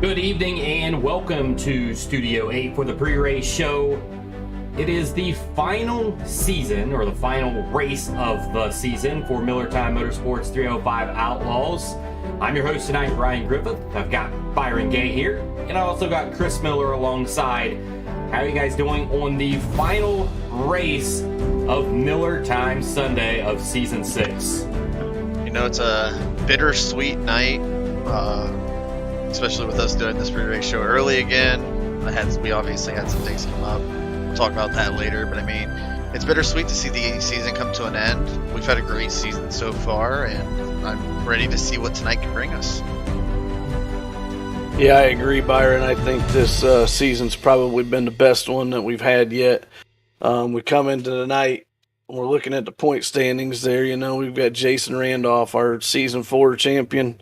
Good evening and welcome to Studio 8 for the pre-race show. It is the final season, or the final race of the season for Miller Time Motorsports 305 Outlaws. I'm your host tonight, Ryan Griffith. I've got Byron Gay here, and I also got Chris Miller alongside. How are you guys doing on the final race of Miller Time Sunday of Season 6? You know, it's a bittersweet night, especially with us doing this pre-race show early again. We obviously had some things come up. We'll talk about that later, but I mean, it's bittersweet to see the season come to an end. We've had a great season so far, and I'm ready to see what tonight can bring us. Yeah, I agree, Byron. I think this season's probably been the best one that we've had yet. We come into the night, we're looking at the point standings there. You know, we've got Jason Randolph, our Season 4 champion,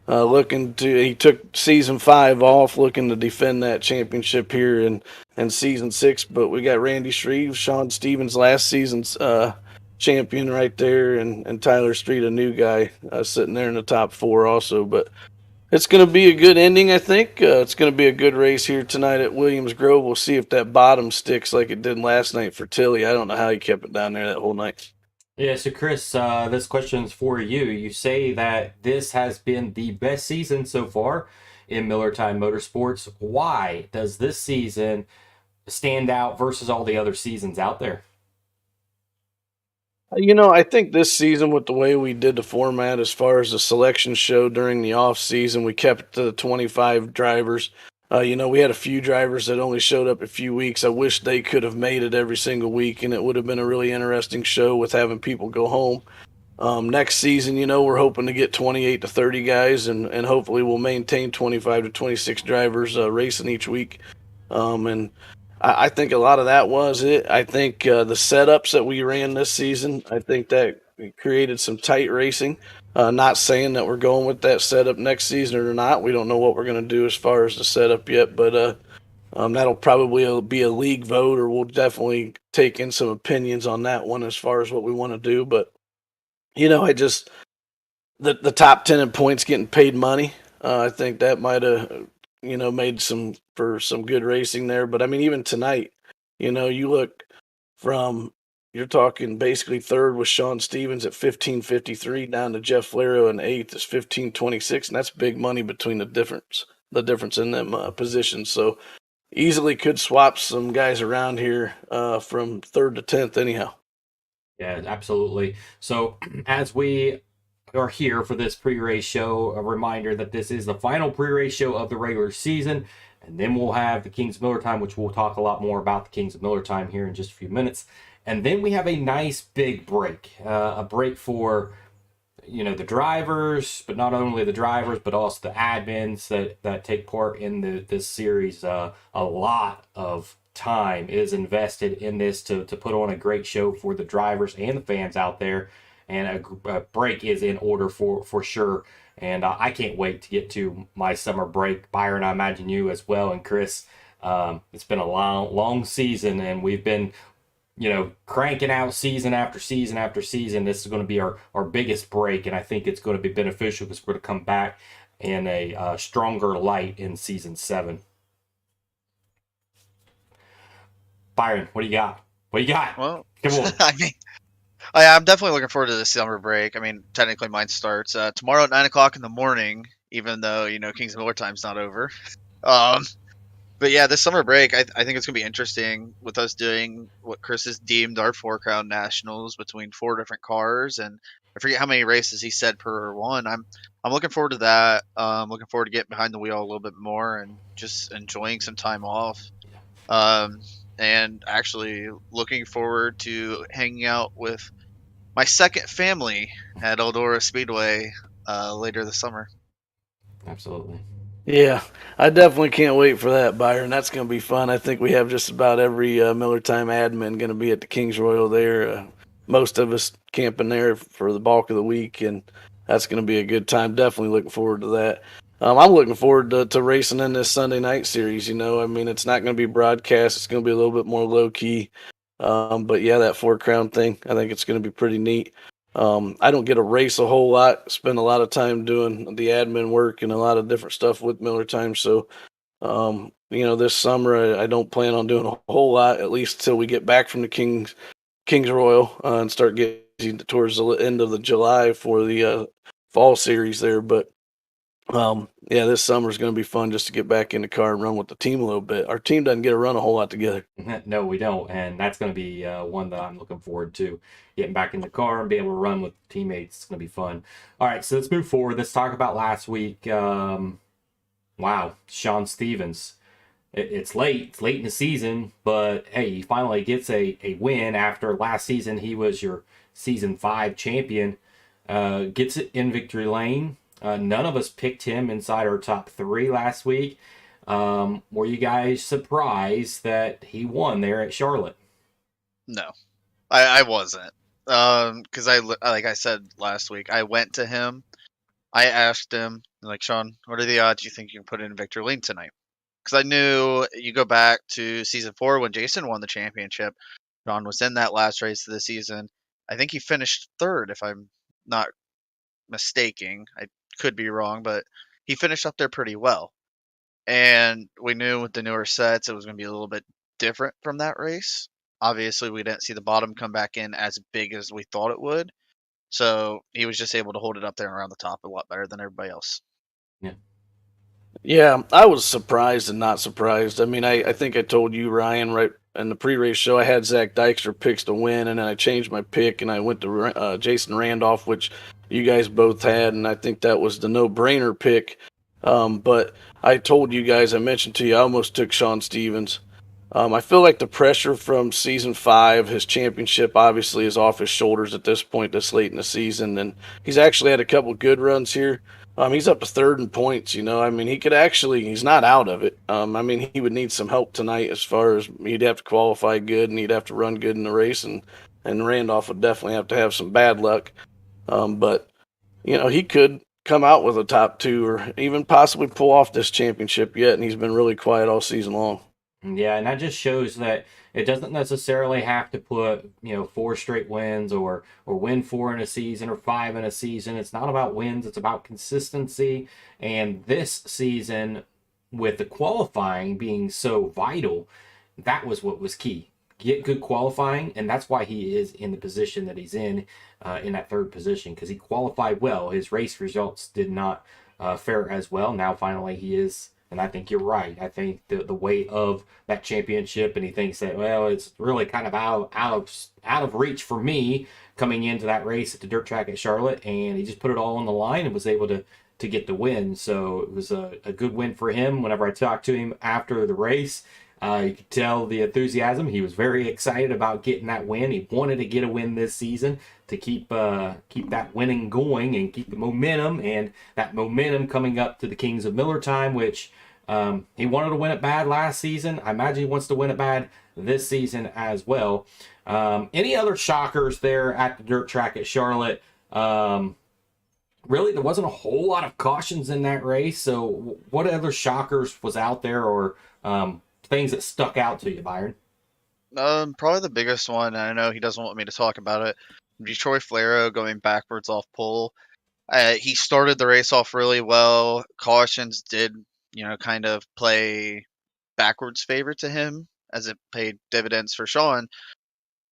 he took Season 5 off, looking to defend that championship here in Season 6. But we got Randy Shreve, Sean Stevens, last season's champion right there, and Tyler Street, a new guy, sitting there in the top 4 also. But it's going to be a good ending, I think. It's going to be a good race here tonight at Williams Grove. We'll see if that bottom sticks like it did last night for Tilly. I don't know how he kept it down there that whole night. Yeah, so Chris, this question's for you. You say that this has been the best season so far in Miller Time Motorsports. Why does this season stand out versus all the other seasons out there? You know, I think this season, with the way we did the format as far as the selection show during the off season, we kept the 25 drivers. You know, we had a few drivers that only showed up a few weeks. I wish they could have made it every single week, and it would have been a really interesting show with having people go home. Next season, you know, we're hoping to get 28 to 30 guys, and hopefully we'll maintain 25 to 26 drivers racing each week. And I think a lot of that was it. I think the setups that we ran this season, I think that created some tight racing. Not saying that we're going with that setup next season or not. We don't know what we're going to do as far as the setup yet, but that'll probably be a league vote, or we'll definitely take in some opinions on that one as far as what we want to do. But, you know, the top 10 in points getting paid money, I think that might have, you know, made some good racing there. But I mean, even tonight, you know, you're talking basically third with Sean Stevens at 15.53 down to Jeff Flero in eighth is 15.26, and that's big money between the difference in them positions. So easily could swap some guys around here from third to 10th anyhow. Yeah, absolutely. So as we are here for this pre-race show, a reminder that this is the final pre-race show of the regular season, and then we'll have the Kings of Miller Time, which we'll talk a lot more about the Kings of Miller Time here in just a few minutes. And then we have a nice big break, a break for, you know, the drivers, but not only the drivers, but also the admins that take part in this series. A lot of time is invested in this to put on a great show for the drivers and the fans out there. And a break is in order for sure. And I can't wait to get to my summer break. Byron, I imagine you as well. And Chris, it's been a long season, and we've been, you know, cranking out season after season after season. This is going to be our biggest break, and I think it's going to be beneficial because we're going to come back in a stronger light in Season 7. Byron, what do you got? What do you got? Well, Come on. I mean, I'm definitely looking forward to the summer break. I mean, technically mine starts tomorrow at 9 o'clock in the morning, even though, you know, Kings of Miller Time's not over. But yeah, this summer break, I think it's going to be interesting with us doing what Chris has deemed our 4 Crown Nationals between 4 different cars. And I forget how many races he said per one. I'm looking forward to that. Looking forward to getting behind the wheel a little bit more and just enjoying some time off. And actually looking forward to hanging out with my second family at Eldora Speedway later this summer. Absolutely. Yeah, I definitely can't wait for that, Byron. That's going to be fun. I think we have just about every Miller Time admin going to be at the Kings Royal there. Most of us camping there for the bulk of the week, and that's going to be a good time. Definitely looking forward to that. I'm looking forward to racing in this Sunday night series. You know, I mean, it's not going to be broadcast. It's going to be a little bit more low key. But yeah, that 4 Crown thing, I think it's going to be pretty neat. I don't get to race a whole lot. Spend a lot of time doing the admin work and a lot of different stuff with Miller Time. So, this summer I don't plan on doing a whole lot, at least till we get back from the Kings Royal and start getting towards the end of the July for the fall series there. But yeah, this summer is going to be fun just to get back in the car and run with the team a little bit. Our team doesn't get to run a whole lot together. No, we don't, and that's going to be one that I'm looking forward to. Getting back in the car and be able to run with teammates. It's going to be fun. All right, so let's move forward. Let's talk about last week. Wow, Sean Stevens. It's late. It's late in the season, but hey, he finally gets a win after last season. He was your season 5 champion. Gets it in victory lane. None of us picked him inside our top 3 last week. Were you guys surprised that he won there at Charlotte? No, I wasn't. Because like I said last week, I went to him. I asked him, like, Sean, what are the odds you think you can put in Victor Lane tonight? Because I knew you go back to season 4 when Jason won the championship. Sean was in that last race of the season. I think he finished 3rd, if I'm not mistaken. I could be wrong, but he finished up there pretty well. And we knew with the newer sets, it was going to be a little bit different from that race. Obviously, we didn't see the bottom come back in as big as we thought it would. So he was just able to hold it up there and around the top a lot better than everybody else. Yeah. Yeah, I was surprised and not surprised. I mean, I think I told you, Ryan, right in the pre-race show, I had Zach Dykstra picks to win, and then I changed my pick and I went to Jason Randolph, which you guys both had, and I think that was the no-brainer pick. But I told you guys, I mentioned to you, I almost took Sean Stevens. I feel like the pressure from season 5, his championship obviously is off his shoulders at this point, this late in the season, and he's actually had a couple good runs here. He's up to 3rd in points, I mean, he's not out of it. I mean, he would need some help tonight as far as he'd have to qualify good and he'd have to run good in the race, and Randolph would definitely have to have some bad luck. But, he could come out with a top 2 or even possibly pull off this championship yet, and he's been really quiet all season long. Yeah, and that just shows that it doesn't necessarily have to put 4 straight wins or win 4 in a season or 5 in a season. It's not about wins, it's about consistency. And this season, with the qualifying being so vital, that was what was key. Get good qualifying, and that's why he is in the position that he's in that 3rd position, because he qualified well. His race results did not fare as well. Now finally he is. And I think you're right. I think the weight of that championship, and he thinks that, well, it's really kind of out of reach for me coming into that race at the dirt track at Charlotte, and he just put it all on the line and was able to get the win. So it was a good win for him. Whenever I talked to him after the race, you could tell the enthusiasm. He was very excited about getting that win. He wanted to get a win this season to keep that winning going and keep the momentum, and that momentum coming up to the Kings of Miller Time, which he wanted to win it bad last season. I imagine he wants to win it bad this season as well. Any other shockers there at the dirt track at Charlotte? Really, there wasn't a whole lot of cautions in that race. So what other shockers was out there, or things that stuck out to you, Byron? Probably the biggest one, and I know he doesn't want me to talk about it, Detroit Flaro going backwards off pole. He started the race off really well. Cautions did, kind of play backwards favor to him as it paid dividends for Sean.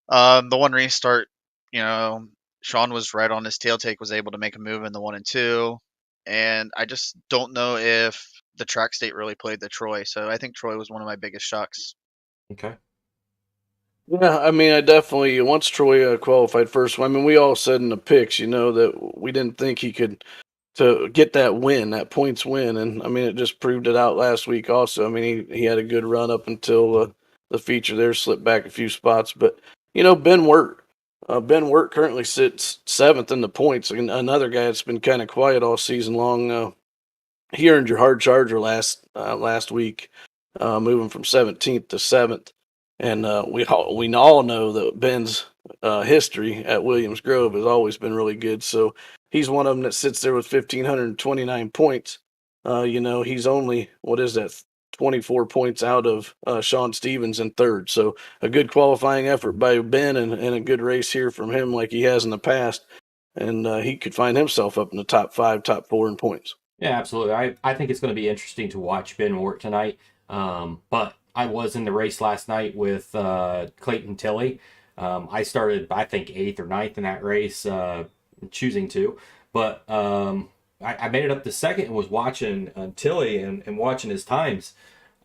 The one restart, Sean was right on his tail take, was able to make a move in the 1 and 2. And I just don't know if the track state really played the Troy. So I think Troy was one of my biggest shocks. Okay. Yeah, I mean, I definitely, once Troy qualified first, I mean, we all said in the picks, that we didn't think he could to get that win, that points win. And I mean, it just proved it out last week also. I mean, he had a good run up until the feature there slipped back a few spots. But, Ben Wirt currently sits 7th in the points. Another guy that's been kind of quiet all season long. He earned your hard charger last week, moving from 17th to 7th. And we all know that Ben's history at Williams Grove has always been really good. So he's one of them that sits there with 1,529 points. He's only, 24 points out of Sean Stevens in 3rd. So a good qualifying effort by Ben, and a good race here from him like he has in the past. and he could find himself up in the top 5, top 4 in points. Yeah, absolutely. I think it's going to be interesting to watch Ben Wart tonight. But I was in the race last night with Clayton Tilley. I started, I think, 8th or 9th in that race, choosing to. But I made it up to 2nd and was watching Tilley and watching his times.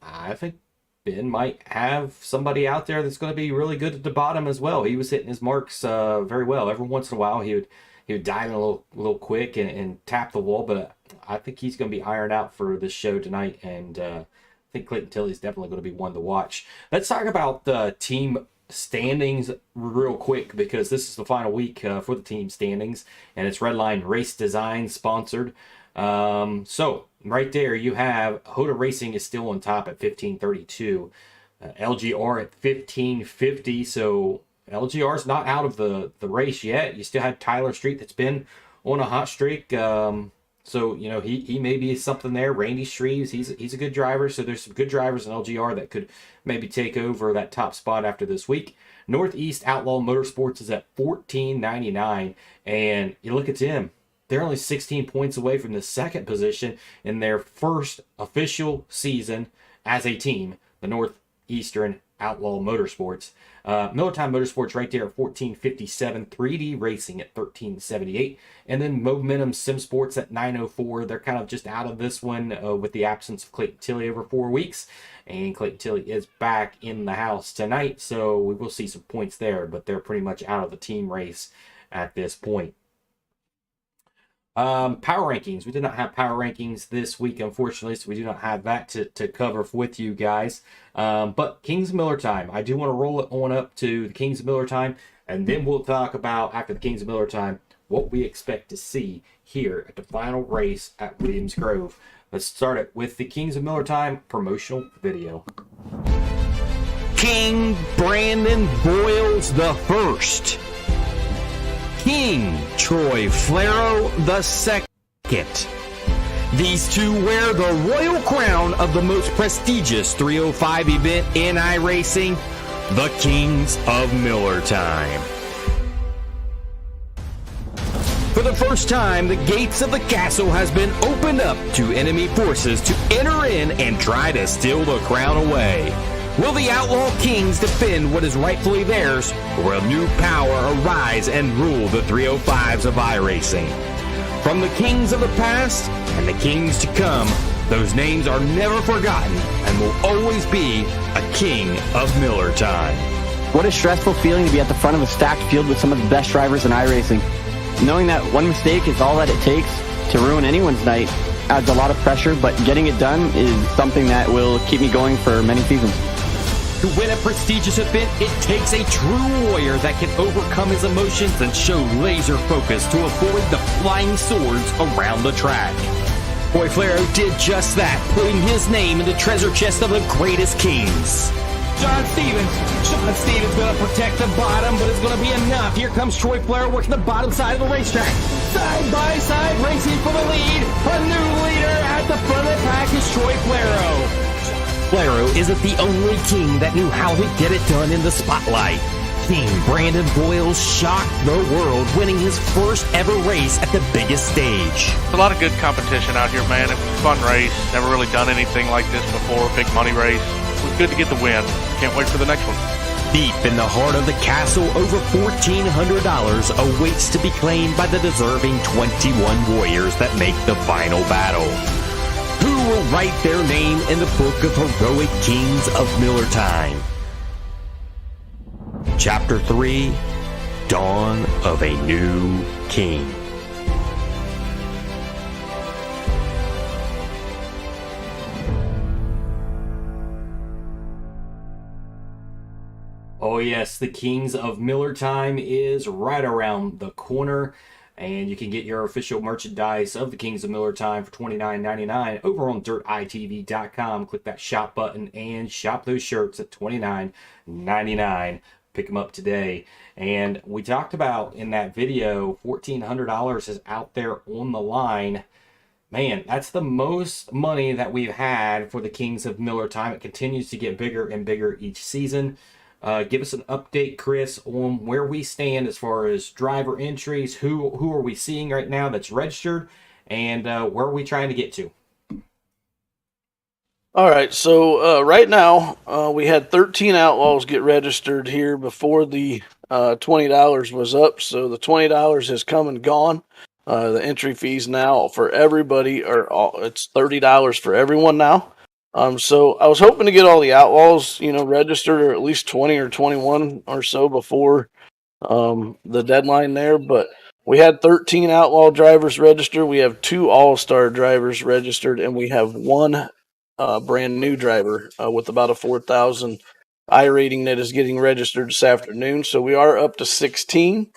I think Ben might have somebody out there that's going to be really good at the bottom as well. He was hitting his marks very well. Every once in a while, he would dive in a little quick and tap the wall, but I think he's going to be ironed out for this show tonight, and I think Clayton Tilley is definitely going to be one to watch. Let's talk about the team standings real quick, because this is the final week for the team standings, and it's Redline Race Design sponsored. So right there you have Hoda Racing is still on top at 1532, LGR at 1550. So LGR's not out of the race yet. You still have Tyler Street that's been on a hot streak. So, you know, he may be something there. Randy Shreves, he's a good driver. So there's some good drivers in LGR that could maybe take over that top spot after this week. Northeast Outlaw Motorsports is at 1499. And you look at them, they're only 16 points away from the 2nd position in their first official season as a team, the Northeastern Outlaw Motorsports. Miller Time Motorsports right there at 1457, 3D Racing at 1378, and then Momentum Sim Sports at 904. They're kind of just out of this one with the absence of Clayton Tilley over 4 weeks, and Clayton Tilley is back in the house tonight, so we will see some points there, but they're pretty much out of the team race at this point. Power rankings. We did not have power rankings this week, unfortunately, so we do not have that to cover with you guys. But Kings of Miller Time, I do want to roll it on up to the Kings of Miller Time, and then we'll talk about, after the Kings of Miller Time, what we expect to see here at the final race at Williams Grove. Let's start it with the Kings of Miller Time promotional video. King Brandon Boyles the First. King Troy Flero II. These two wear the royal crown of the most prestigious 305 event in iRacing, the Kings of Miller Time. For the first time, the gates of the castle has been opened up to enemy forces to enter in and try to steal the crown away. Will the Outlaw Kings defend what is rightfully theirs, or will new power arise and rule the 305s of iRacing? From the kings of the past and the kings to come, those names are never forgotten and will always be a King of Miller Time. What a stressful feeling to be at the front of a stacked field with some of the best drivers in iRacing. Knowing that one mistake is all that it takes to ruin anyone's night adds a lot of pressure, but getting it done is something that will keep me going for many seasons. To win a prestigious event, it takes a true warrior that can overcome his emotions and show laser focus to avoid the flying swords around the track. Troy Flero did just that, putting his name in the treasure chest of the greatest kings. John Stevens going to protect the bottom, but it's going to be enough. Here comes Troy Flero working the bottom side of the racetrack. Side by side, racing for the lead. A new leader at the front of the pack is Troy Flero. Flero isn't the only king that knew how to get it done in the spotlight. King Brandon Boyles shocked the world, winning his first ever race at the biggest stage. A lot of good competition out here, man. It was a fun race. Never really done anything like this before. Big money race. It was good to get the win. Can't wait for the next one. Deep in the heart of the castle, over $1,400 awaits to be claimed by the deserving 21 warriors that make the final battle. Who will write their name in the book of heroic kings of Miller Time? Chapter 3, Dawn of a New King. Oh yes, the Kings of Miller Time is right around the corner. And you can get your official merchandise of the Kings of Miller Time for $29.99 over on dirtitv.com. Click that shop button and shop those shirts at $29.99. Pick them up today. And we talked about in that video, $1,400 is out there on the line. Man, that's the most money that we've had for the Kings of Miller Time. It continues to get bigger and bigger each season. Give us an update, Chris, on where we stand as far as driver entries. Who are we seeing right now that's registered, and where are we trying to get to? All right, so right now we had 13 Outlaws get registered here before the $20 was up. So the $20 has come and gone. The entry fees now for everybody it's $30 for everyone now. So I was hoping to get all the Outlaws, registered, or at least 20 or 21 or so before the deadline there. But we had 13 Outlaw drivers registered. We have 2 All-Star drivers registered, and we have 1 brand new driver with about a 4,000 iRating that is getting registered this afternoon. So we are up to 16.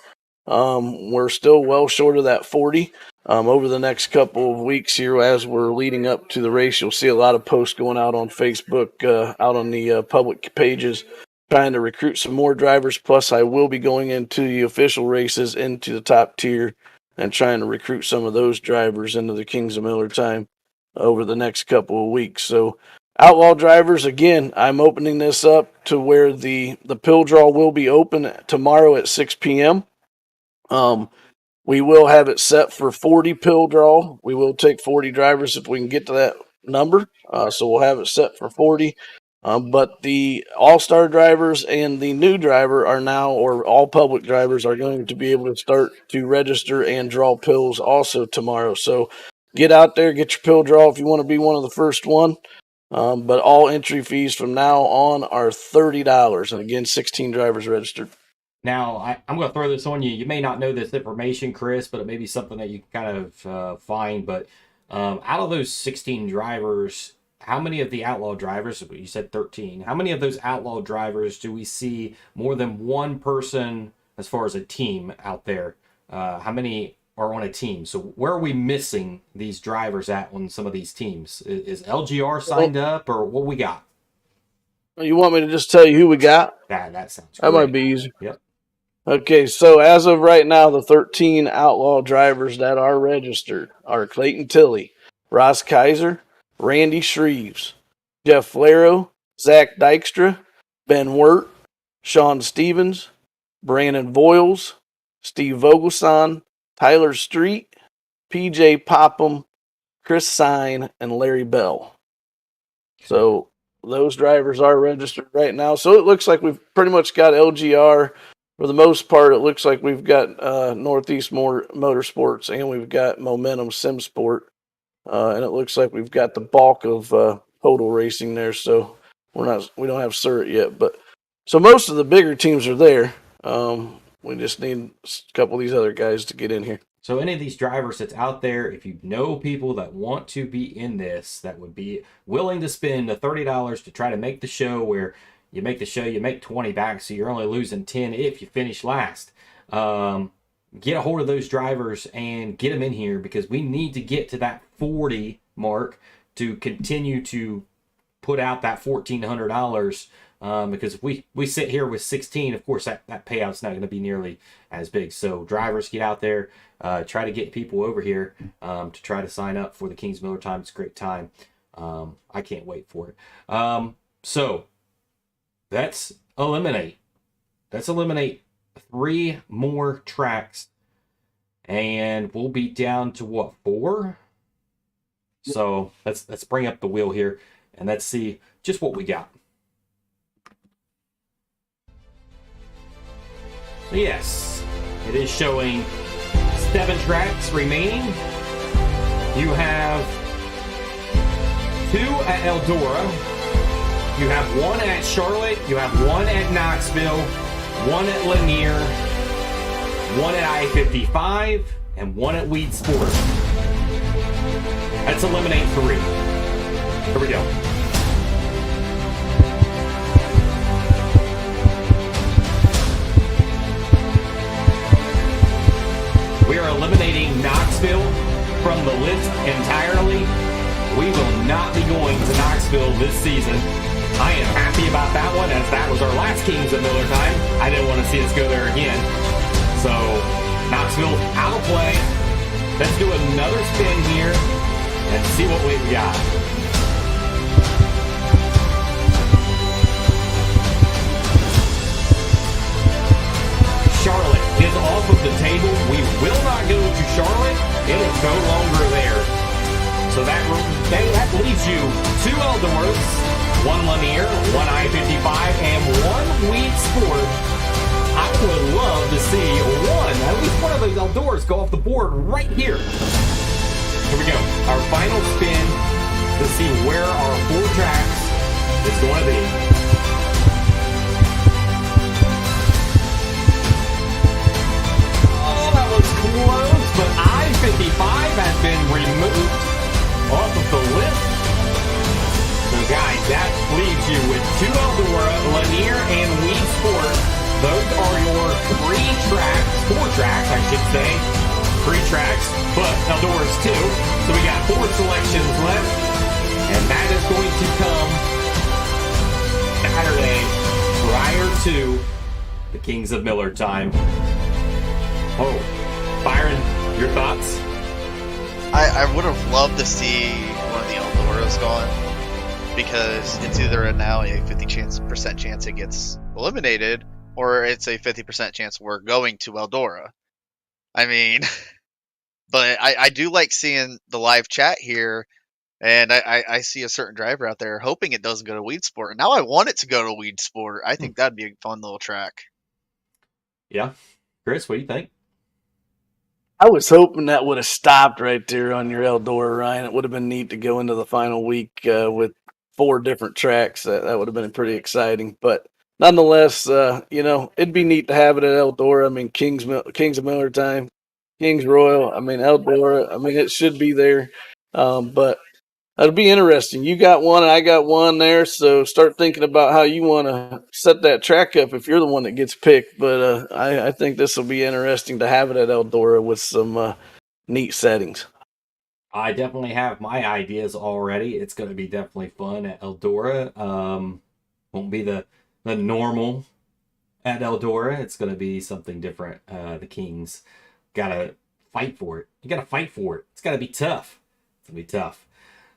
We're still well short of that 40. Over the next couple of weeks here, as we're leading up to the race, you'll see a lot of posts going out on Facebook, out on the public pages, trying to recruit some more drivers. Plus, I will be going into the official races, into the top tier, and trying to recruit some of those drivers into the Kings of Miller Time over the next couple of weeks. So, Outlaw drivers, again, I'm opening this up to where the pill draw will be open tomorrow at 6 p.m. We will have it set for 40 pill draw. We will take 40 drivers if we can get to that number. So we'll have it set for 40. But the all-star drivers and the new driver are now, or all public drivers are going to be able to start to register and draw pills also tomorrow. So get out there, get your pill draw if you want to be one of the first one. But all entry fees from now on are $30. And again, 16 drivers registered. Now, I'm going to throw this on you. You may not know this information, Chris, but it may be something that you can kind of find. But out of those 16 drivers, how many of the Outlaw drivers, you said 13, how many of those Outlaw drivers do we see more than one person as far as a team out there? How many are on a team? So where are we missing these drivers at on some of these teams? Is LGR signed up, or what we got? You want me to just tell you who we got? That sounds great. That might be easy. Yep. Okay, so as of right now, the 13 Outlaw drivers that are registered are Clayton Tilley, Ross Kaiser, Randy Shreves, Jeff Flaro, Zach Dykstra, Ben Wirt, Sean Stevens, Brandon Voiles, Steve Vogelson, Tyler Street, PJ Popham, Chris Sine, and Larry Bell. So those drivers are registered right now. So it looks like we've pretty much got LGR. For the most part, it looks like we've got Northeast Motorsports and we've got Momentum SimSport. And it looks like we've got the bulk of Total Racing there. So we don't have Surrey yet. But so most of the bigger teams are there. We just need a couple of these other guys to get in here. So any of these drivers that's out there, if you know people that want to be in this, that would be willing to spend the $30 to try to make the show, where you make the show, you make 20 back, so you're only losing 10 if you finish last. Get a hold of those drivers and get them in here, because we need to get to that 40 mark to continue to put out that $1,400. Because if we sit here with 16, of course, that payout's not going to be nearly as big. So drivers, get out there, try to get people over here to try to sign up for the Kings Miller Time. It's a great time. I can't wait for it. So let's eliminate 3 more tracks, and we'll be down to what, 4? So let's bring up the wheel here and let's see just what we got. Yes, it is showing 7 tracks remaining. You have 2 at Eldora. You have 1 at Charlotte. You have 1 at Knoxville. 1 at Lanier. 1 at I-55. And 1 at Weed Sport. Let's eliminate 3. Here we go. We are eliminating Knoxville from the list entirely. We will not be going to Knoxville this season. I am happy about that one, as that was our last Kings of Miller Time. I didn't want to see us go there again. So, Knoxville out of play. Let's do another spin here and see what we've got. to Charlotte, it is no longer there. So that leaves you 2 Eldoras, 1 Lanier, 1 I-55, and 1 Weed Sport. I would love to see at least one of those Eldoras go off the board right here. Here we go. Our final spin to see where our 4 tracks is going to be. Oh, that was close, but I-55 has been removed off of the list. So guys, that leaves you with 2 Eldora, Lanier, and Weed Sport. Those are your 4 tracks, I should say. 3 tracks, but Eldora's 2. So we got 4 selections left. And that is going to come Saturday prior to the Kings of Miller time. Oh, Byron, your thoughts? I would have loved to see one of the Eldoras gone, because it's either now a 50% chance it gets eliminated, or it's a 50% chance we're going to Eldora. I mean, but I do like seeing the live chat here, and I see a certain driver out there hoping it doesn't go to Weed Sport. And now I want it to go to Weed Sport. I think that'd be a fun little track. Yeah. Chris, what do you think? I was hoping that would have stopped right there on your Eldora, Ryan. It would have been neat to go into the final week with 4 different tracks. That would have been pretty exciting. But nonetheless, it'd be neat to have it at Eldora. I mean, Kings of Miller time, Kings Royal. I mean, Eldora. I mean, it should be there. But it'll be interesting. You got one, and I got one there. So start thinking about how you want to set that track up if you're the one that gets picked. But I think this will be interesting to have it at Eldora with some neat settings. I definitely have my ideas already. It's going to be definitely fun at Eldora. Won't be the normal at Eldora. It's going to be something different. The Kings got to fight for it. You got to fight for it. It's got to be tough. It's going to be tough.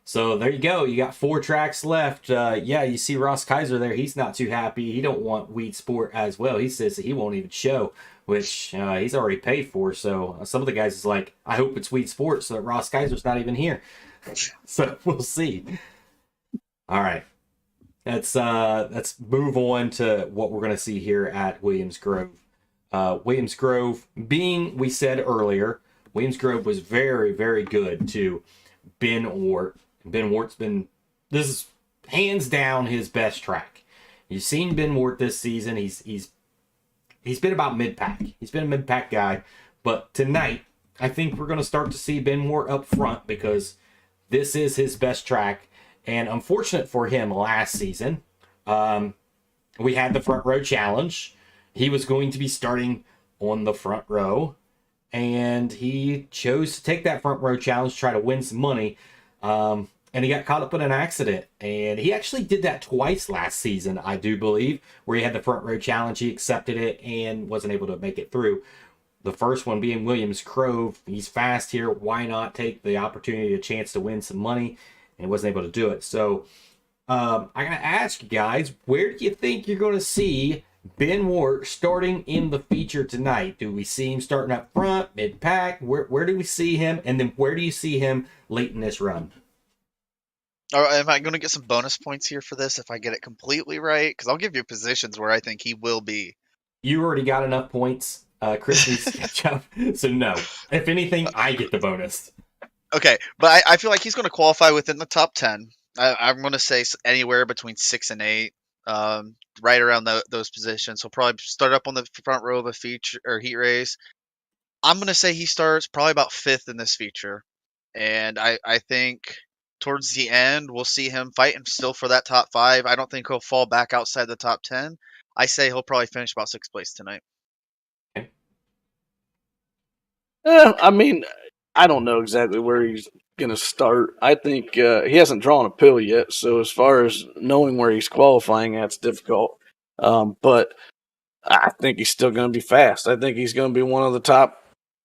So there you go. You got 4 tracks left. Yeah, you see Ross Kaiser there. He's not too happy. He don't want Weed Sport as well. He says that he won't even show, which he's already paid for. So some of the guys is like, I hope it's Weed Sport so that Ross Kaiser's not even here. So we'll see. All right. Let's move on to what we're going to see here at Williams Grove. Williams Grove, we said earlier, Williams Grove was very, very good to Ben Wart. Ben Wart's this is hands down his best track. You've seen Ben Wart this season. He's been about mid-pack. He's been a mid-pack guy. But tonight, I think we're going to start to see Ben Wart up front because this is his best track. And unfortunate for him last season, we had the front row challenge. He was going to be starting on the front row. And he chose to take that front row challenge, try to win some money. And he got caught up in an accident. And he actually did that twice last season, I do believe, where he had the front row challenge. He accepted it and wasn't able to make it through. The first one being Williams Grove. He's fast here. Why not take the opportunity, a chance to win some money? And he wasn't able to do it. So I'm going to ask you guys, where do you think you're going to see Ben Wart starting in the feature tonight? Do we see him starting up front, mid-pack? Where do we see him? And then where do you see him late in this run? All right, am I going to get some bonus points here for this if I get it completely right? Because I'll give you positions where I think he will be. You already got enough points. Chris needs to catch up. So no. If anything, I get the bonus. Okay, but I feel like he's going to qualify within the top 10. I'm going to say anywhere between 6 and 8. Right around those positions. He'll probably start up on the front row of a feature or heat race. I'm going to say he starts probably about 5th in this feature. And I think towards the end, we'll see him fighting still for that top 5. I don't think he'll fall back outside the top 10. I say he'll probably finish about 6th place tonight. Okay. I mean, I don't know exactly where he's going to start. I think he hasn't drawn a pill yet, so as far as knowing where he's qualifying, that's difficult. But I think he's still going to be fast. I think he's going to be one of the top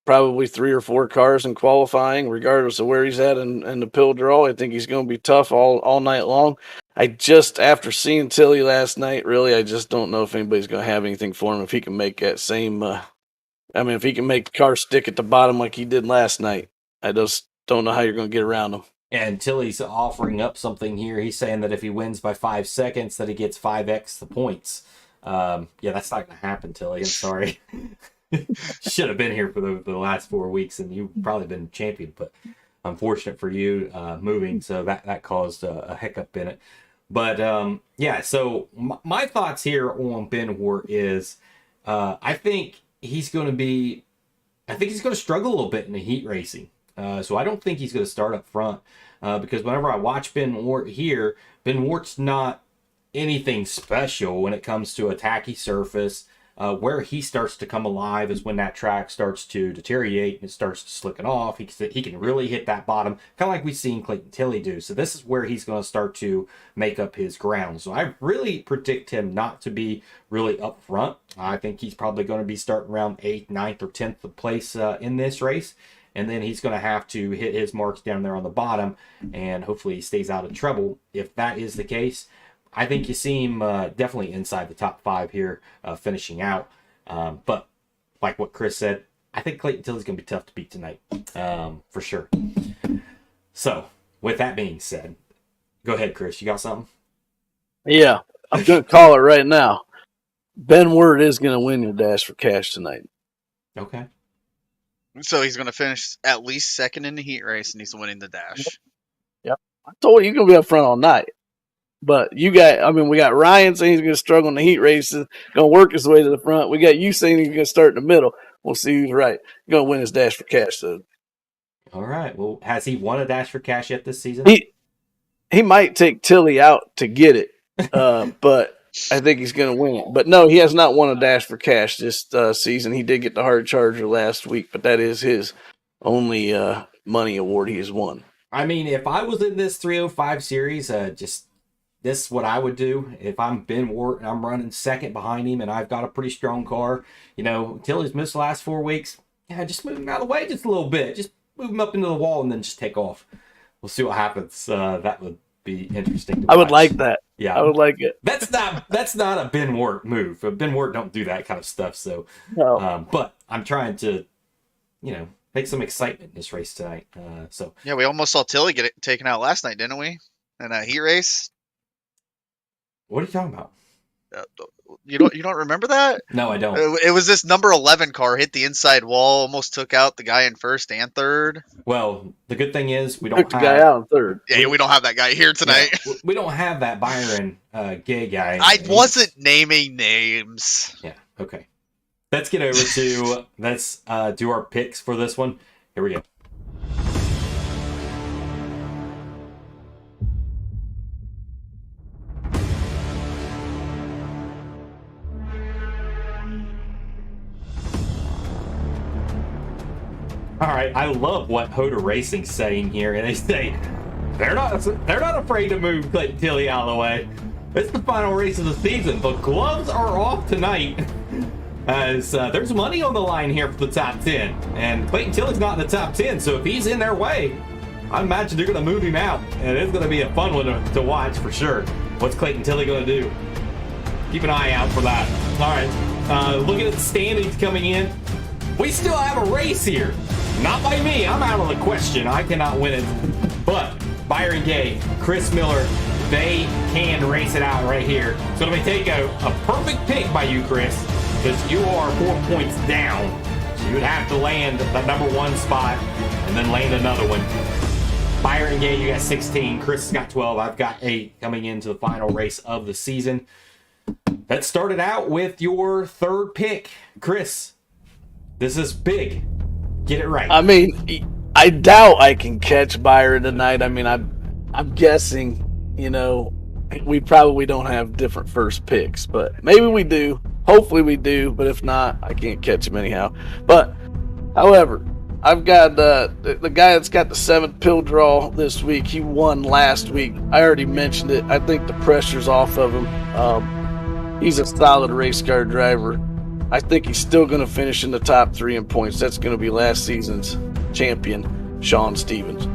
probably 3 or 4 cars in qualifying, regardless of where he's at in the pill draw. I think he's going to be tough all night long. After seeing Tilly last night, really, I just don't know if anybody's going to have anything for him if he can make that same I mean, if he can make the car stick at the bottom like he did last night, I just don't know how you're going to get around him. And Tilly's offering up something here. He's saying that if he wins by 5 seconds, that he gets 5x the points. Yeah, that's not going to happen, Tilly. I'm sorry. Should have been here for the last 4 weeks, and you've probably been champion. But unfortunate for you moving, so that caused a hiccup in it. But yeah, so my thoughts here on Ben Wart is I think he's going to struggle a little bit in the heat racing. So I don't think he's going to start up front because whenever I watch Ben Wart here, Ben Wart's not anything special when it comes to a tacky surface. Where he starts to come alive is when that track starts to deteriorate and it starts to slicking off. He can really hit that bottom, kind of like we've seen Clayton Tilley do. So this is where he's going to start to make up his ground. So I really predict him not to be really up front. I think he's probably going to be starting around 8th, 9th, or 10th place in this race. And then he's going to have to hit his marks down there on the bottom, and hopefully he stays out of trouble. If that is the case, I think you see him definitely inside the top 5 here, finishing out. But like what Chris said, I think Clayton Tilley's going to be tough to beat tonight, for sure. So, with that being said, go ahead, Chris. You got something? Yeah, I'm going to call it right now. Ben Wart is going to win your Dash for Cash tonight. Okay. So he's going to finish at least second in the heat race, and he's winning the dash. Yep. I told you, he's going to be up front all night. But we got Ryan saying he's going to struggle in the heat races, going to work his way to the front. We got you saying he's going to start in the middle. We'll see who's right. He's going to win his Dash for Cash, though. All right. Well, has he won a Dash for Cash yet this season? He might take Tilley out to get it, but I think he's going to win it. But no, he has not won a Dash for Cash this season. He did get the hard charger last week, but that is his only money award he has won. I mean, if I was in this 305 series, this is what I would do. If I'm Ben Wart and I'm running second behind him and I've got a pretty strong car, Tilley's missed the last 4 weeks, just move him out of the way just a little bit. Just move him up into the wall and then just take off. We'll see what happens. That would be interesting to watch. I would like that. Yeah, I would like it. That's not a Ben Wart move. Ben Wart don't do that kind of stuff. So, No. But I'm trying to, make some excitement in this race tonight. Yeah, we almost saw Tilley get it taken out last night, didn't we? In a heat race. What are you talking about? You don't remember that? No, I don't. It was this number 11 car hit the inside wall, almost took out the guy in first and third. Well, the good thing is we don't Took the guy out in third. Yeah, we don't have that guy here tonight. Yeah, we don't have that Byron gay guy. I wasn't naming names. Yeah. Okay. Let's get over to let's do our picks for this one. Here we go. All right, I love what Hoda Racing's saying here, and they say they're not afraid to move Clayton Tilley out of the way. It's the final race of the season. The gloves are off tonight, as there's money on the line here for the top 10, and Clayton Tilley's not in the top 10. So if he's in their way, I imagine they're going to move him out, and it's going to be a fun one to watch for sure. What's Clayton Tilley going to do? Keep an eye out for that. All right, looking at the standings coming in, we still have a race here. Not by me. I'm out of the question. I cannot win it. But Byron Gay, Chris Miller, they can race it out right here. So let me take a perfect pick by you, Chris, because you are 4 points down. So you would have to land the number 1 spot and then land another one. Byron Gay, you got 16. Chris has got 12. I've got 8 coming into the final race of the season. Let's start it out with your third pick. Chris, this is big. Get it right. I mean, I doubt I can catch Byron tonight. I mean, I'm guessing, we probably don't have different first picks, but maybe we do. Hopefully we do, but if not, I can't catch him anyhow. But, however, I've got the guy that's got the 7th pill draw this week. He won last week. I already mentioned it. I think the pressure's off of him. He's a solid race car driver. I think he's still going to finish in the top 3 in points. That's going to be last season's champion, Sean Stevens.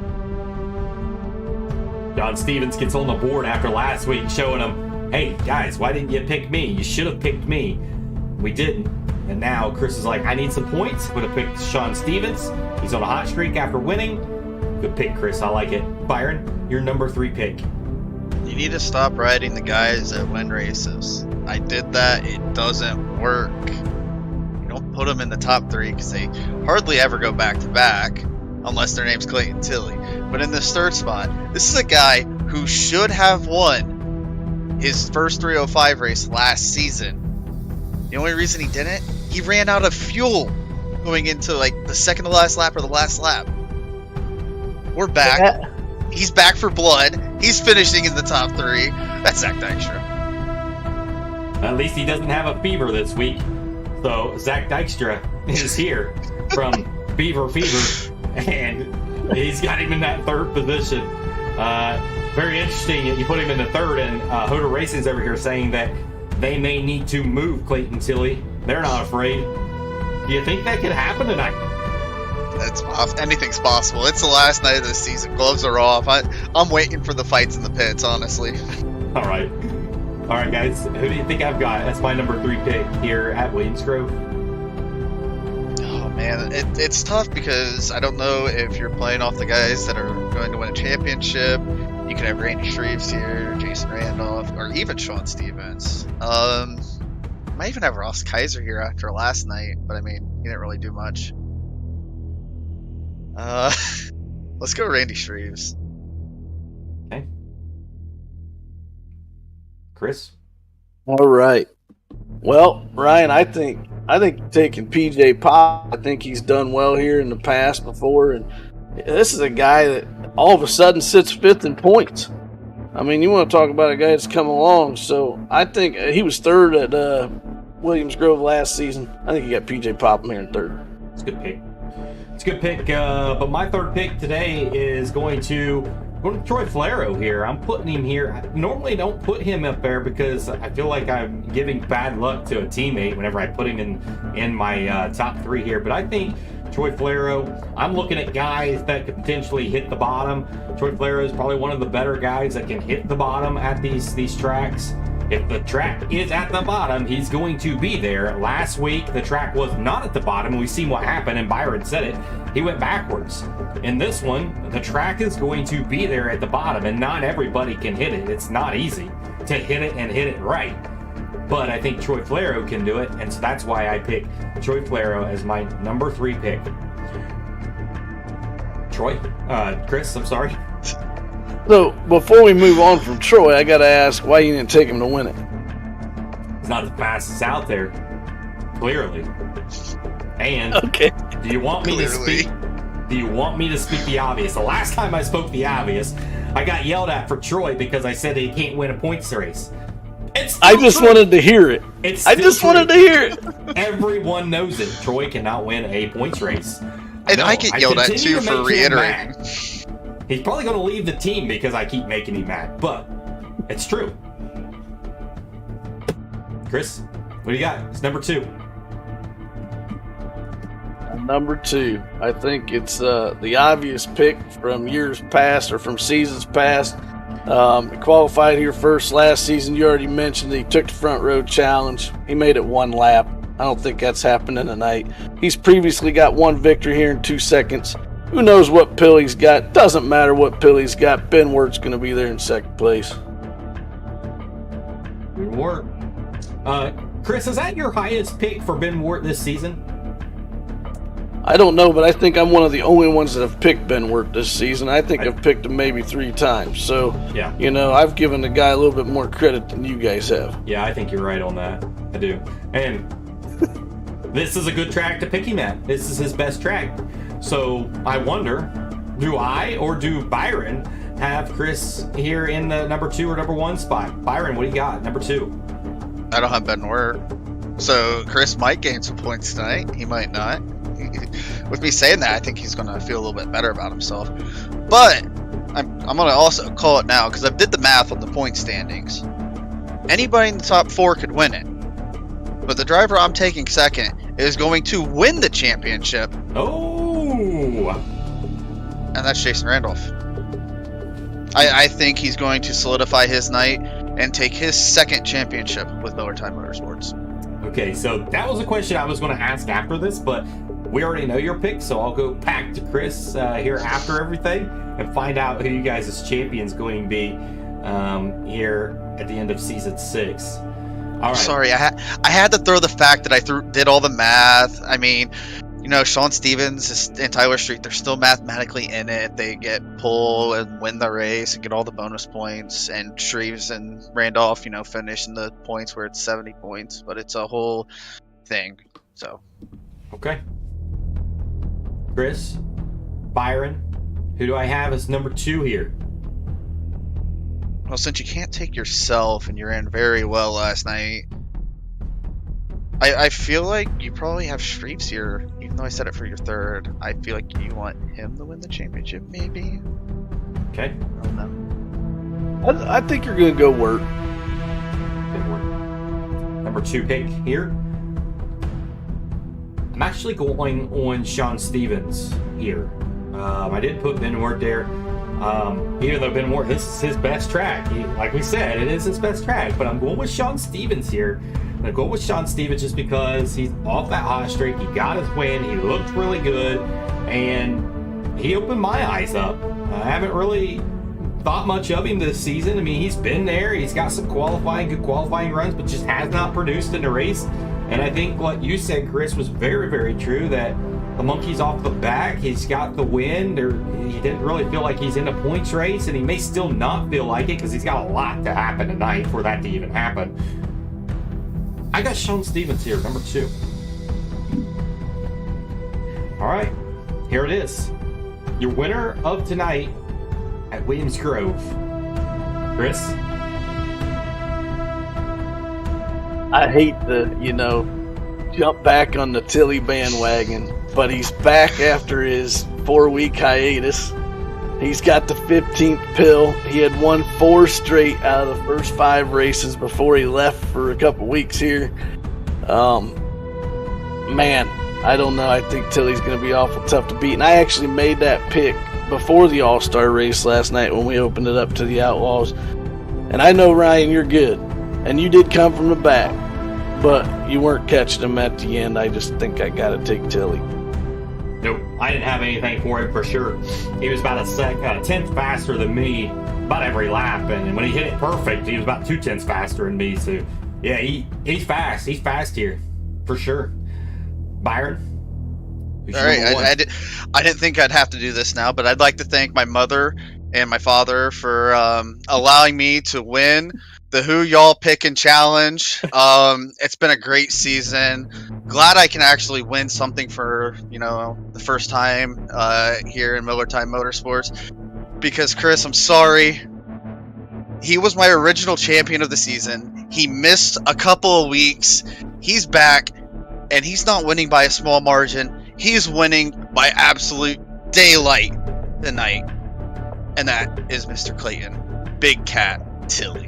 John Stevens gets on the board after last week, showing him, hey, guys, why didn't you pick me? You should have picked me. We didn't. And now Chris is like, I need some points. I'm going to pick Sean Stevens. He's on a hot streak after winning. Good pick, Chris. I like it. Byron, your number 3 pick. You need to stop riding the guys that win races. I did that. It doesn't work. You don't put them in the top 3 because they hardly ever go back to back unless their name's Clayton Tilley. But in this 3rd spot, this is a guy who should have won his first 305 race last season. The only reason he didn't, he ran out of fuel going into like the second to last lap or the last lap. We're back. He's back for blood. He's finishing in the top 3. That's Zach Dykstra. At least he doesn't have a fever this week. So Zach Dykstra is here from Beaver Fever, and he's got him in that 3rd position. Very interesting. You put him in the 3rd, and Hoda Racing's over here saying that they may need to move Clayton Tilley. They're not afraid. Do you think that could happen tonight? That's anything's possible. It's the last night of the season. Gloves are off. I'm waiting for the fights in the pits, honestly. All right, guys. Who do you think I've got? That's my number 3 pick here at Williams Grove. Oh man, it's tough because I don't know if you're playing off the guys that are going to win a championship. You could have Randy Shreves here, Jason Randolph, or even Sean Stevens. Might even have Ross Kaiser here after last night, but I mean, he didn't really do much. Let's go Randy Shreves. Okay. Chris? All right. Well, Ryan, I think taking PJ Pop, I think he's done well here in the past before, and this is a guy that all of a sudden sits 5th in points. I mean, you want to talk about a guy that's come along. So I think he was 3rd at Williams Grove last season. I think you got PJ Pop here in 3rd. It's a good pick. It's a good pick, but my 3rd pick today is going to Troy Flero here. I'm putting him here. I normally don't put him up there because I feel like I'm giving bad luck to a teammate whenever I put him in my top 3 here. But I think Troy Flero, I'm looking at guys that could potentially hit the bottom. Troy Flero is probably one of the better guys that can hit the bottom at these tracks. If the track is at the bottom, he's going to be there. Last week, the track was not at the bottom. We've seen what happened, and Byron said it. He went backwards. In this one, the track is going to be there at the bottom, and not everybody can hit it. It's not easy to hit it and hit it right. But I think Troy Flero can do it, and so that's why I picked Troy Flero as my number 3 pick. Chris, I'm sorry. So before we move on from Troy, I got to ask why you didn't take him to win it. He's not the fastest out there, clearly. And okay, do you want me to speak? Do you want me to speak the obvious? The last time I spoke the obvious, I got yelled at for Troy because I said he can't win a points race. I just wanted to hear it. Wanted to hear it. Everyone knows it. Troy cannot win a points race. And I get yelled at too for reiterating. He's probably going to leave the team because I keep making him mad, but it's true. Chris, what do you got? It's number 2. Number 2, I think it's the obvious pick from years past or from seasons past. He qualified here first last season. You already mentioned that he took the front row challenge. He made it 1 lap. I don't think that's happening tonight. He's previously got 1 victory here in 2 seconds. Who knows what pill he's got? Doesn't matter what pill he's got. Ben Wirt's going to be there in 2nd place. Good work. Chris, is that your highest pick for Ben Wirt this season? I don't know, but I think I'm one of the only ones that have picked Ben Wirt this season. I think I've picked him maybe 3 times. So, yeah, I've given the guy a little bit more credit than you guys have. Yeah, I think you're right on that. I do. And this is a good track to pick him at. This is his best track. So I wonder, do I or do Byron have Chris here in the number 2 or number 1 spot? Byron, what do you got? Number 2. I don't have Ben Wirt. So Chris might gain some points tonight. He might not. With me saying that, I think he's going to feel a little bit better about himself. But I'm going to also call it now because I did the math on the point standings. Anybody in the top 4 could win it. But the driver I'm taking 2nd is going to win the championship. Oh! And that's Jason Randolph. I think he's going to solidify his night and take his 2nd championship with Miller Time Motorsports. Okay, so that was a question I was going to ask after this, but we already know your pick, so I'll go back to Chris here after everything and find out who you guys' champion's going to be here at the end of season 6. All right. Sorry, I had to throw the fact that I did all the math. I mean, Sean Stevens and Tyler Street, they're still mathematically in it. They get pole and win the race and get all the bonus points. And Shreves and Randolph, finish in the points where it's 70 points. But it's a whole thing. So. Okay. Chris, Byron, who do I have as number 2 here? Well, since you can't take yourself and you ran very well last night, I feel like you probably have Shreves here, even though I said it for your 3rd. I feel like you want him to win the championship, maybe? Okay. I don't know. I think you're going to go Wirt. Number 2 pick here. I'm actually going on Sean Stevens here. I did put Ben Ward there. Even though Ben Ward, this is his best track. Like we said, it is his best track. But I'm going with Sean Stevens here. I'm going to go with Sean Stevens just because he's off that hot streak. He got his win. He looked really good. And he opened my eyes up. I haven't really thought much of him this season. I mean, he's been there. He's got some good qualifying runs, but just has not produced in the race. And I think what you said, Chris, was very, very true, that the monkey's off the back. He's got the win. He didn't really feel like he's in a points race, and he may still not feel like it because he's got a lot to happen tonight for that to even happen. I got Sean Stevens here, number 2. All right, here it is. Your winner of tonight at Williams Grove. Chris? I hate to, jump back on the Tilly bandwagon, but he's back after his 4-week hiatus. He's got the 15th pill. He had won 4 straight out of the first 5 races before he left for a couple weeks here. Man, I don't know. I think Tilly's going to be awful tough to beat. And I actually made that pick before the All-Star race last night when we opened it up to the Outlaws. And I know, Ryan, you're good. And you did come from the back. But you weren't catching him at the end. I just think I got to take Tilly. Nope, I didn't have anything for him for sure. He was about a tenth faster than me about every lap, and when he hit it perfect, he was about 2 tenths faster than me. So, yeah, he's fast. He's fast here, for sure. Byron? All right, I didn't think I'd have to do this now, but I'd like to thank my mother and my father for allowing me to win the Who Y'all Pickin' Challenge. It's been a great season. Glad I can actually win something for, the first time here in Miller Time Motorsports. Because, Chris, I'm sorry. He was my original champion of the season. He missed a couple of weeks. He's back, and he's not winning by a small margin. He's winning by absolute daylight tonight. And that is Mr. Clayton, Big Cat Tilly.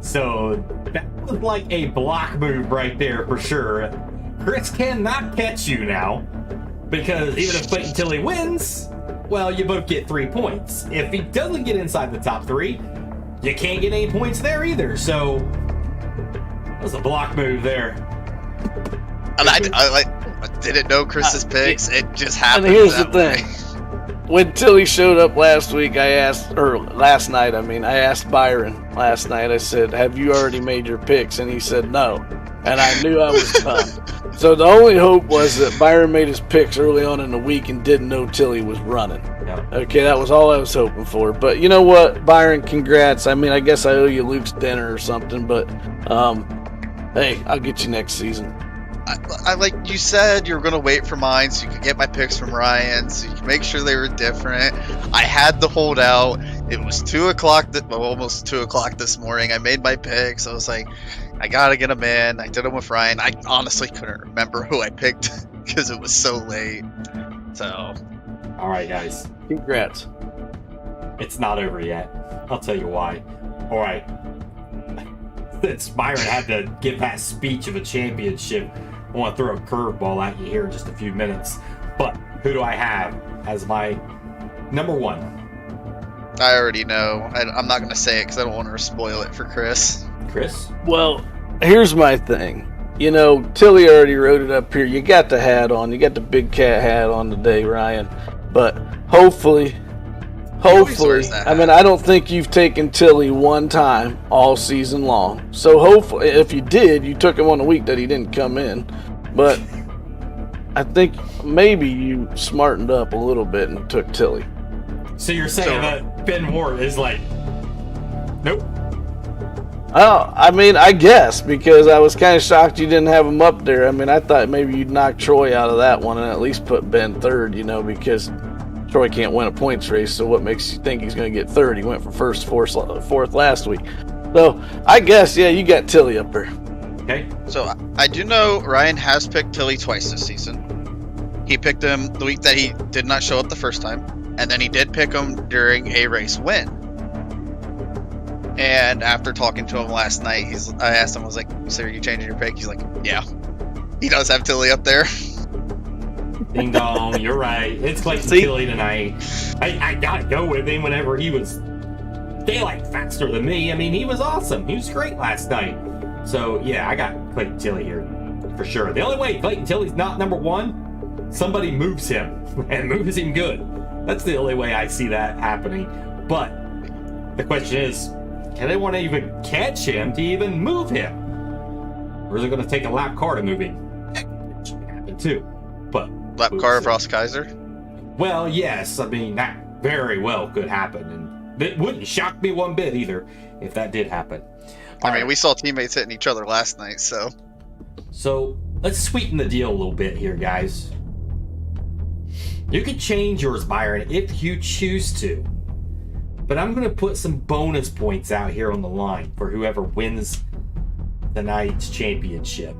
So that was like a block move right there for sure. Chris cannot catch you now because even if Clayton Tilly wins, well, you both get 3 points. If he doesn't get inside the top 3, you can't get any points there either. So that was a block move there. And I didn't know Chris's picks. It just happened. And here's the thing. When Tilly showed up last night, I asked Byron last night, I said, have you already made your picks? And he said no. And I knew I was done. So the only hope was that Byron made his picks early on in the week and didn't know Tilly was running. Yeah. Okay, that was all I was hoping for. But you know what, Byron, congrats. I mean, I guess I owe you Luke's dinner or something, but hey, I'll get you next season. I like you said, you were going to wait for mine so you could get my picks from Ryan, so you could make sure they were different. I had to hold out. It was 2 o'clock, almost 2 o'clock this morning. I made my picks. I was like, I got to get them in. I did them with Ryan. I honestly couldn't remember who I picked because it was so late. So. All right, guys. Congrats. It's not over yet. I'll tell you why. All right. Since Byron had to give that speech of a championship, I want to throw a curveball at you here in just a few minutes. But who do I have as my number 1? I already know. I'm not going to say it because I don't want to spoil it for Chris. Chris? Well, here's my thing. You know, Tilly already wrote it up here. You got the hat on. You got the big cat hat on today, Ryan. But hopefully, wears that I mean, hat. I don't think you've taken Tilly one time all season long. So hopefully, if you did, you took him on a week that he didn't come in. But I think maybe you smartened up a little bit and took Tilly. So you're saying that Ben Ward is like, nope. Oh, I mean, I guess, because I was kind of shocked you didn't have him up there. I mean, I thought maybe you'd knock Troy out of that one and at least put Ben third, you know, because Troy can't win a points race, so what makes you think he's going to get third? He went from first, fourth last week. So, I guess, yeah, you got Tilly up there. Okay. So I do know Ryan has picked Tilly twice this season. He picked him the week that he did not show up the first time, and then he did pick him during a race win. And after talking to him last night, I asked him, I was like, "So are you changing your pick?" He's like, "Yeah." He does have Tilly up there. Ding dong, you're right. It's Clayton Tilly tonight. I gotta go with him whenever he was daylight faster than me. I mean, he was awesome. He was great last night. So, yeah, I got Clayton Tilly here for sure. The only way Clayton Tilly's not number one, somebody moves him and moves him good. That's the only way I see that happening. But the question is, can anyone even catch him to even move him? Or is it going to take a lap car to move him? It should happen too. But Lap car of Ross Kaiser. well, yes. I mean, that very well could happen. And it wouldn't shock me one bit either if that did happen. I mean, we saw teammates hitting each other last night, so. So let's sweeten the deal a little bit here, guys. You can change yours, Byron, if you choose to. But I'm going to put some bonus points out here on the line for whoever wins tonight's championship.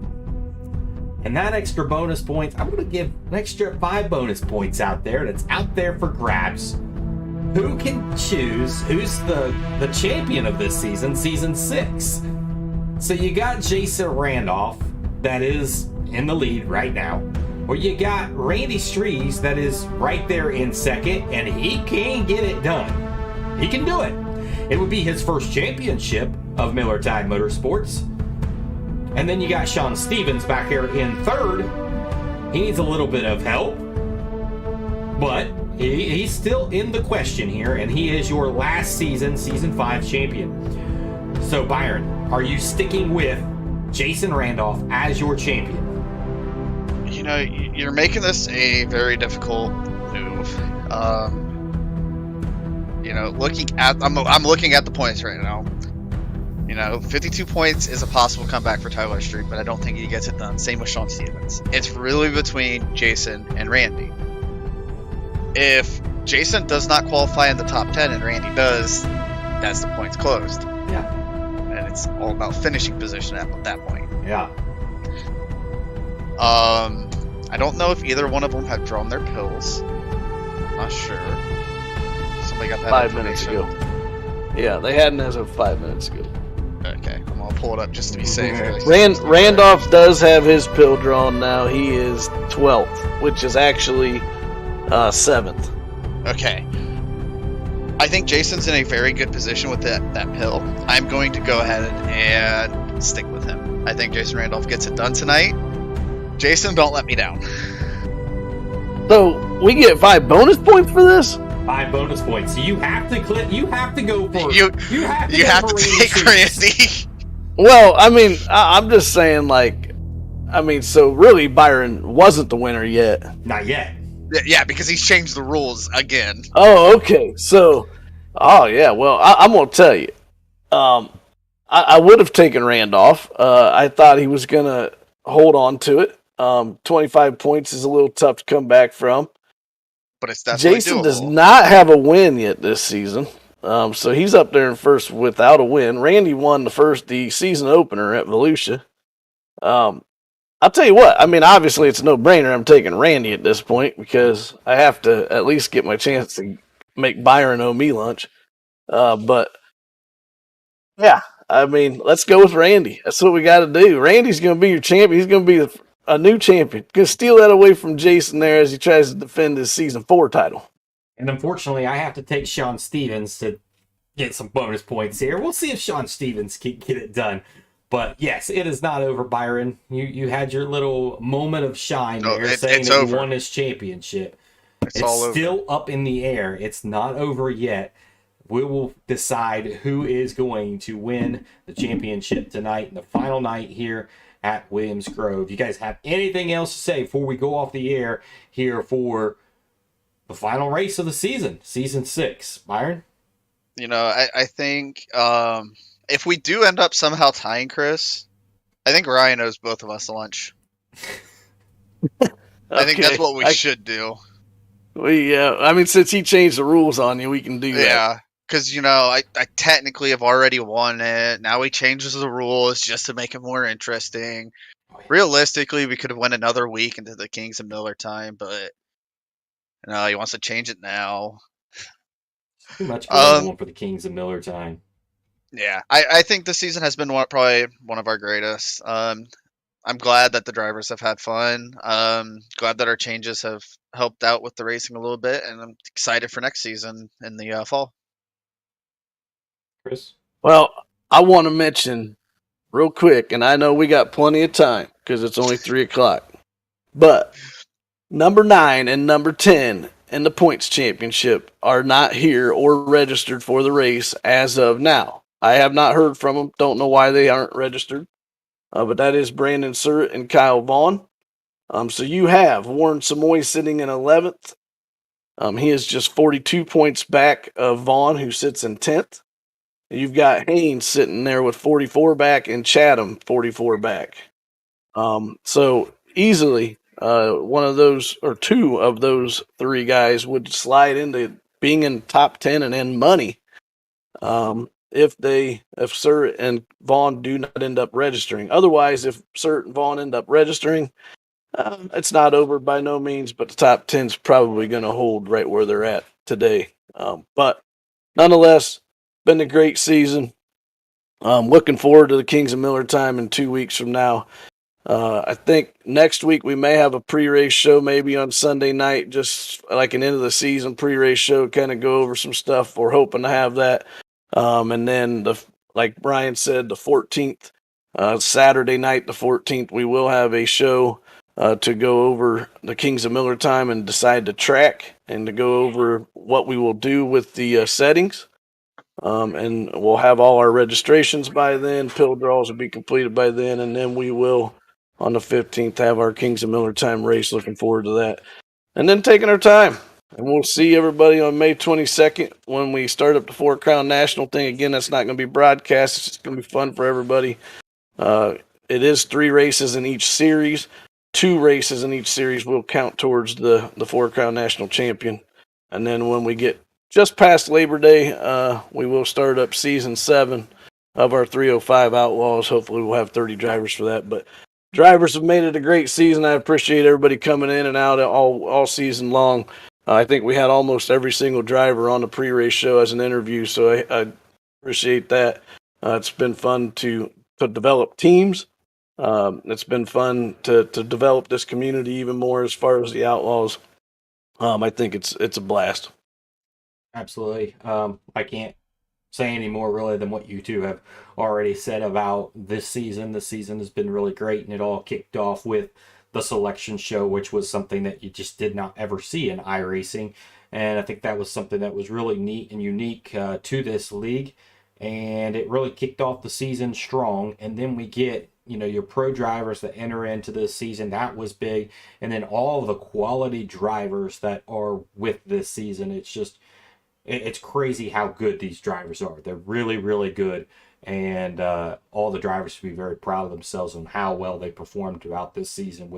And that extra bonus points, I'm going to give an extra 5 bonus points out there that's out there for grabs. Who can choose who's the champion of this season, season 6? So you got Jason Randolph, that is in the lead right now. Or you got Randy Strees, that is right there in second, and he can get it done. He can do it. It would be his first championship of Miller Tide Motorsports. And then you got Sean Stevens back here in third. He needs a little bit of help, but he's still in the question here, and he is your last season 5 champion. So Byron, are you sticking with Jason Randolph as your champion? You know, you're making this a very difficult move. You know, I'm looking at the points right now. You know, 52 points is a possible comeback for Tyler Street, but I don't think he gets it done. Same with Sean Stevens. It's really between Jason and Randy. If Jason does not qualify in the top 10 and Randy does, that's the points closed. Yeah. And it's all about finishing position at that point. Yeah. I don't know if either one of them have drawn their pills. I'm not sure. Somebody got that 5 minutes ago. Yeah, they hadn't as of 5 minutes ago. Okay, I'm gonna pull it up just to be safe. Randolph does have his pill drawn now. He is 12th, which is actually 7th. Okay. I think Jason's in a very good position with that pill. I'm going to go ahead and stick with him. I think Jason Randolph gets it done tonight. Jason, don't let me down. So we get 5 bonus points for this? 5 bonus points. So you have to You have to go for. You have to, you go have for to Randy take Strees. Randy. Well, I mean, I'm just saying, so really Byron wasn't the winner yet. Not yet. Yeah, because he's changed the rules again. Oh, okay. So, yeah. Well, I'm gonna tell you. I would have taken Randolph. I thought he was gonna hold on to it. 25 points is a little tough to come back from. But it's definitely Jason doable. does not have a win yet this season. So he's up there in first without a win. Randy won the season opener at Volusia. I'll tell you what, I mean, obviously it's a no-brainer. I'm taking Randy at this point because I have to at least get my chance to make Byron owe me lunch. But, yeah, I mean, let's go with Randy. That's what we got to do. Randy's going to be your champion. He's going to be a new champion. Going to steal that away from Jason there as he tries to defend his Season 4 title. And unfortunately, I have to take Sean Stevens to get some bonus points here. We'll see if Sean Stevens can get it done. But yes, it is not over, Byron. You had your little moment of shine No, there, saying it's that over. you won this championship. It's It's all over. still up in the air. It's not over yet. We will decide who is going to win the championship tonight in the final night here at Williams Grove. You guys have anything else to say before we go off the air here for the final race of the season, season 6? Byron? I think if we do end up somehow tying Chris, I think Ryan owes both of us lunch. I think that's what we should do. I mean, since he changed the rules on you, we can do that. Yeah, because I technically have already won it. Now he changes the rules just to make it more interesting. Realistically, we could have went another week into the Kings and Miller time, but he wants to change it now. Too much going on for the Kings and Miller time. Yeah, I think this season has been probably one of our greatest. I'm glad that the drivers have had fun. Glad that our changes have helped out with the racing a little bit, and I'm excited for next season in the fall. Chris? Well, I want to mention real quick, and I know we got plenty of time because it's only 3:00, but number 9 and number 10 in the points championship are not here or registered for the race as of now. I have not heard from them. Don't know why they aren't registered. But that is Brandon Surratt and Kyle Vaughn. So you have Warren Samoy sitting in 11th. He is just 42 points back of Vaughn, who sits in 10th. You've got Haynes sitting there with 44 back and Chatham 44 back. So easily one of those or two of those three guys would slide into being in top 10 and in money. If Surratt and Vaughn do not end up registering. Otherwise, if Surratt and Vaughn end up registering, it's not over by no means, but the top 10 is probably going to hold right where they're at today. But nonetheless, been a great season. Looking forward to the Kings of Miller time in 2 weeks from now. I think next week we may have a pre-race show, maybe on Sunday night, just like an end of the season pre-race show, kind of go over some stuff. We're hoping to have that. And then, like Brian said, the 14th, Saturday night, the 14th, we will have a show to go over the Kings of Miller time and decide the track and to go over what we will do with the settings. And we'll have all our registrations by then. Pill draws will be completed by then. And then we will, on the 15th, have our Kings of Miller time race. Looking forward to that. And then taking our time. And we'll see everybody on May 22nd when we start up the Four Crown National thing. Again, that's not going to be broadcast. It's just going to be fun for everybody. It is 3 races in each series. 2 races in each series will count towards the Four Crown National Champion. And then when we get just past Labor Day, we will start up season 7 of our 305 Outlaws. Hopefully we'll have 30 drivers for that. But drivers have made it a great season. I appreciate everybody coming in and out all season long. I think we had almost every single driver on the pre-race show as an interview, so I appreciate that. It's been fun to develop teams. It's been fun to develop this community even more as far as the Outlaws. I think it's a blast. Absolutely. I can't say any more really than what you two have already said about this season. This season has been really great, and it all kicked off with the selection show, which was something that you just did not ever see in iRacing. And I think that was something that was really neat and unique to this league. And it really kicked off the season strong. And then we get, your pro drivers that enter into this season. That was big. And then all the quality drivers that are with this season. It's crazy how good these drivers are. They're really, really good. And all the drivers should be very proud of themselves on how well they performed throughout this season.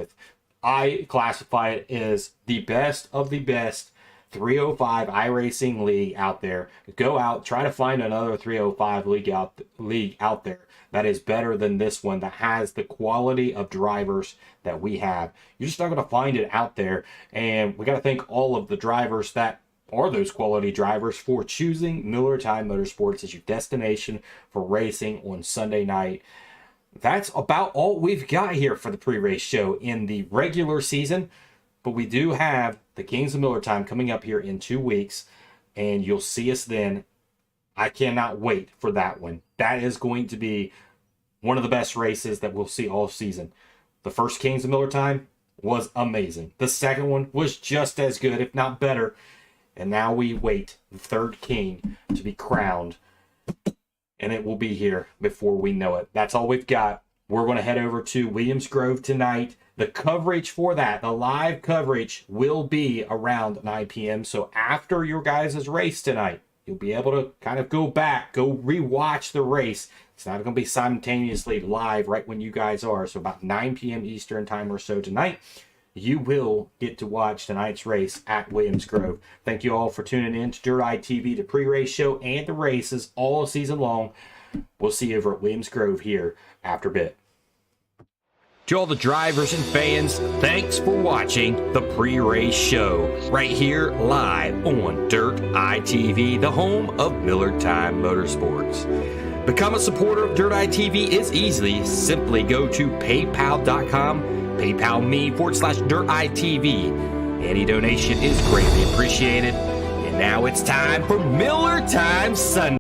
I classify it as the best of the best 305 iRacing league out there. Go out, try to find another 305 league out there that is better than this one, that has the quality of drivers that we have. You're just not going to find it out there. And we got to thank all of the drivers that are those quality drivers for choosing Miller Time Motorsports as your destination for racing on Sunday night. That's about all we've got here for the pre-race show in the regular season, but we do have the Kings of Miller Time coming up here in 2 weeks, and you'll see us then. I cannot wait for that one. That is going to be one of the best races that we'll see all season. The first Kings of Miller Time was amazing. The second one was just as good, if not better. And now we wait the third king to be crowned. And it will be here before we know it. That's all we've got. We're going to head over to Williams Grove tonight. The coverage for that, the live coverage, will be around 9 p.m. So after your guys' race tonight, you'll be able to kind of go back, go rewatch the race. It's not going to be simultaneously live right when you guys are. So about 9 p.m. Eastern time or so tonight, you will get to watch tonight's race at Williams Grove. Thank you all for tuning in to Dirt Eye TV, the pre-race show and the races all season long. We'll see you over at Williams Grove here after a bit. To all the drivers and fans, thanks for watching the pre-race show right here live on Dirt Eye TV, the home of Miller Time Motorsports. Become a supporter of Dirt Eye TV is easy. Simply go to paypal.com, PayPal me/Dirt Eye TV. Any donation is greatly appreciated. And now it's time for Miller Time Sunday.